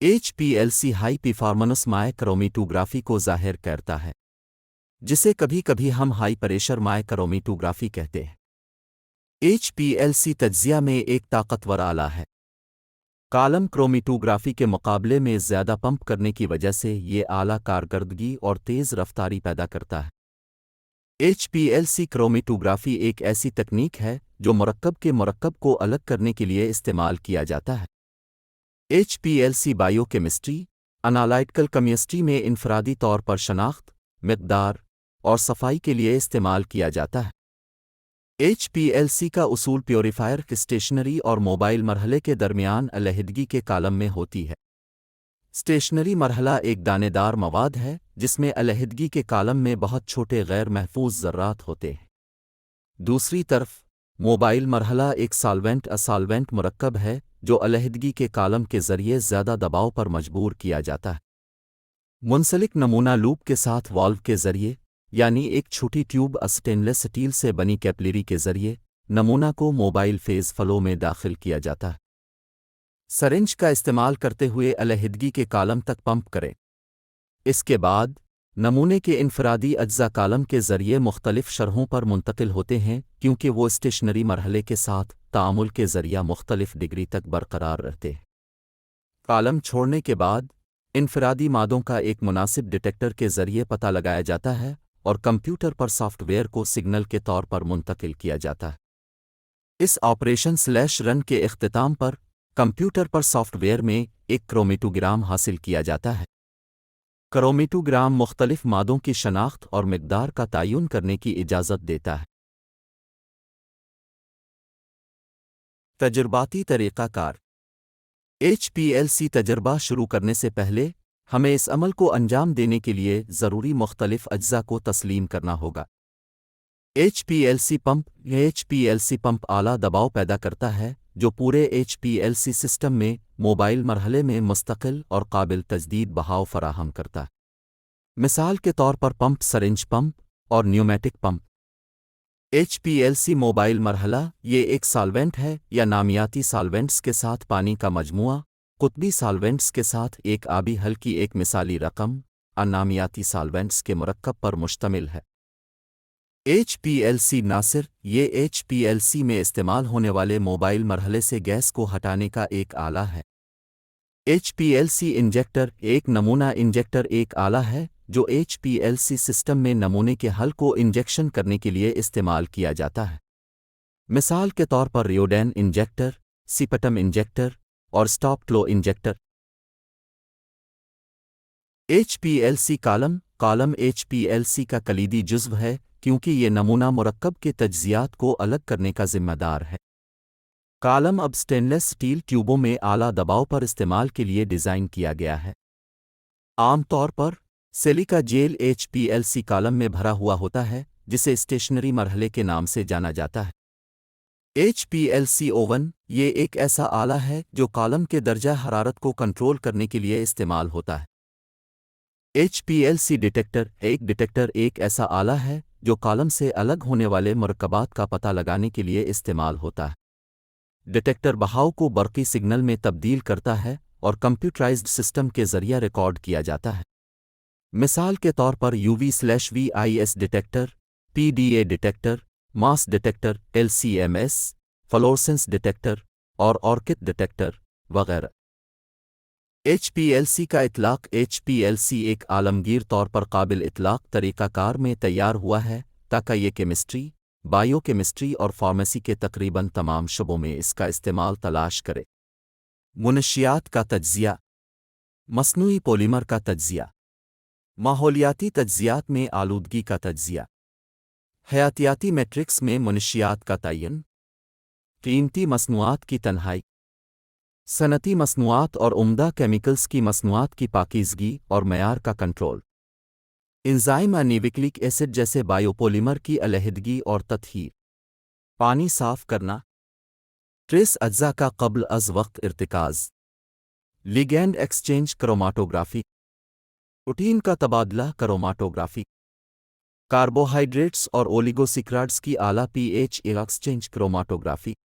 HPLC high performance माइक्रोमीटोग्राफी को ज़ाहिर करता है, जिसे कभी कभी हम हाई प्रेशर माइक्रोमीटोग्राफी कहते हैं। HPLC तज्ज़िया में एक ताकतवर आला है। कॉलम क्रोमेटोग्राफी के मुकाबले में ज़्यादा पंप करने की वजह से ये आला कारकर्दगी और तेज़ रफ्तारी पैदा करता है। HPLC क्रोमेटोग्राफी एक ऐसी तकनीक है जो मरकब को अलग करने के लिए इस्तेमाल किया जाता है। HPLC बायोकेमिस्ट्री, एनालिटिकल केमिस्ट्री में इनफरादी तौर पर शनाख्त, मिक़दार और सफाई के लिए इस्तेमाल किया जाता है। HPLC का उसूल प्योरीफायर के स्टेशनरी और मोबाइल मरहले के दरमियान अलहदगी के कालम में होती है। स्टेशनरी मरहला एक दानेदार मवाद है जिसमें अलहदगी के कालम में बहुत छोटे गैर महफूज ज़र्रात होते हैं। दूसरी तरफ मोबाइल मरहला एक सॉल्वेंट मुरक्कब है जो अलहदगी के कालम के ज़रिए ज़्यादा दबाव पर मजबूर किया जाता है। मुंसलिक नमूना लूप के साथ वाल्व के ज़रिए, यानी एक छोटी ट्यूब स्टेनलेस स्टील से बनी कैपिलरी के ज़रिए नमूना को मोबाइल फेज़ फ्लो में दाखिल किया जाता है। सरिंज का इस्तेमाल करते हुए अलहदगी के कालम तक पंप करें। इसके बाद नमूने के इनफरादी अज्जा कालम के ज़रिए मुख्तलिफ शरहों पर मुंतकिल होते हैं, क्योंकि वो स्टेशनरी मरहले के साथ तामुल के ज़रिया मुख्तलिफ डिग्री तक बरकरार रहते हैं। कालम छोड़ने के बाद इनफरादी मादों का एक मुनासिब डिटेक्टर के ज़रिए पता लगाया जाता है और कंप्यूटर पर सॉफ्टवेयर को सिग्नल के तौर पर मुंतकिल किया जाता है। इस ऑपरेशन/रन के इख्तिताम पर कंप्यूटर पर सॉफ्टवेयर में एक क्रोमेटोग्राम हासिल किया जाता है। क्रोमेटोग्राम मुख्तलिफ मादों की शनाख्त और मिक़दार का तयन करने की इजाज़त देता है। तजुर्बाती तरीक़ाकार। HPLC तजर्बा शुरू करने से पहले हमें इस अमल को अंजाम देने के लिए ज़रूरी मुख्तलिफ अज्जा को तस्लीम करना होगा। HPLC पंप आला दबाव पैदा करता है जो पूरे HPLC सिस्टम में मोबाइल मरहले में मुस्तकिल और काबिल तजदीद बहाव फराहम करता है। मिसाल के तौर पर पंप सरिंज पंप और न्यूमेटिक पंप। HPLC मोबाइल मरहला ये एक सॉल्वेंट है या नामियाती सॉल्वेंट्स के साथ पानी का मजमूआ, कुतबी सॉल्वेंट्स के साथ एक आबी हल की एक मिसाली रकम, अनामियाती सॉल्वेंट्स के मुरक्कब पर मुश्तमिल है। HPLC नासिर ये HPLC में इस्तेमाल होने वाले मोबाइल मरहले से गैस को हटाने का एक आला है। HPLC इंजेक्टर एक नमूना इंजेक्टर एक आला है जो HPLC सिस्टम में नमूने के हल को इंजेक्शन करने के लिए इस्तेमाल किया जाता है। मिसाल के तौर पर रियोडेन इंजेक्टर, सीपटम इंजेक्टर और स्टॉप क्लो इंजेक्टर। HPLC कॉलम HPLC का कलीदी जुज़्व है क्योंकि ये नमूना मुरक्कब के तज्ज़ियात को अलग करने का ज़िम्मेदार है। कॉलम अब स्टेनलेस स्टील ट्यूबों में आला दबाव पर इस्तेमाल के लिए डिज़ाइन किया गया है। आम तौर पर सिलिका जेल HPLC कॉलम में भरा हुआ होता है, जिसे स्टेशनरी मरहले के नाम से जाना जाता है। HPLC ओवन ये एक ऐसा आला है जो कॉलम के दर्जा हरारत को कंट्रोल करने के लिए इस्तेमाल होता है। HPLC डिटेक्टर एक ऐसा आला है जो कॉलम से अलग होने वाले मरकबात का पता लगाने के लिए इस्तेमाल होता है। डिटेक्टर बहाव को बरक़ी सिग्नल में तब्दील करता है और कंप्यूटराइज्ड सिस्टम के ज़रिए रिकॉर्ड किया जाता है। मिसाल के तौर पर UV/VIS डिटेक्टर, PDA डिटेक्टर, मास डिटेक्टर, LCMS, फ्लोरेसेंस डिटेक्टर और ऑर्किड डिटेक्टर वगैरह। HPLC का इतलाक़ HPLC एक आलमगीर तौर पर काबिल इतलाक़ तरीक़ाकार में तैयार हुआ है ताकि ये केमिस्ट्री, बायोकेमिस्ट्री और फार्मेसी के तकरीबन तमाम शोबों में इसका इस्तेमाल तलाश करे। मुनशियात का तज्ज़िया, मस्नूई पॉलीमर का तज्ज़िया, माहौलियाती तज्ज़ियात में आलूदगी का तज्ज़िया, हयातियाती मैट्रिक्स में मुनशियात का तयन, कीमती मसनूआत की तन्हाई, सनती मसनूआत और उम्दा केमिकल्स की मसनूआत की पाकीज़गी और मयार का कंट्रोल, एंजाइम न्यूक्लिक एसिड जैसे बायोपॉलीमर की अलहदगी और तत्हीर, पानी साफ करना, ट्रेस अज्जा का क़ब्ल अज़ वक्त इर्तिकाज़, लिगैंड एक्सचेंज क्रोमाटोग्राफी, प्रोटीन का तबादला क्रोमाटोग्राफी, कार्बोहाइड्रेट्स और ओलिगोसिक्राड्स की आला pH एक्सचेंज क्रोमाटोग्राफी।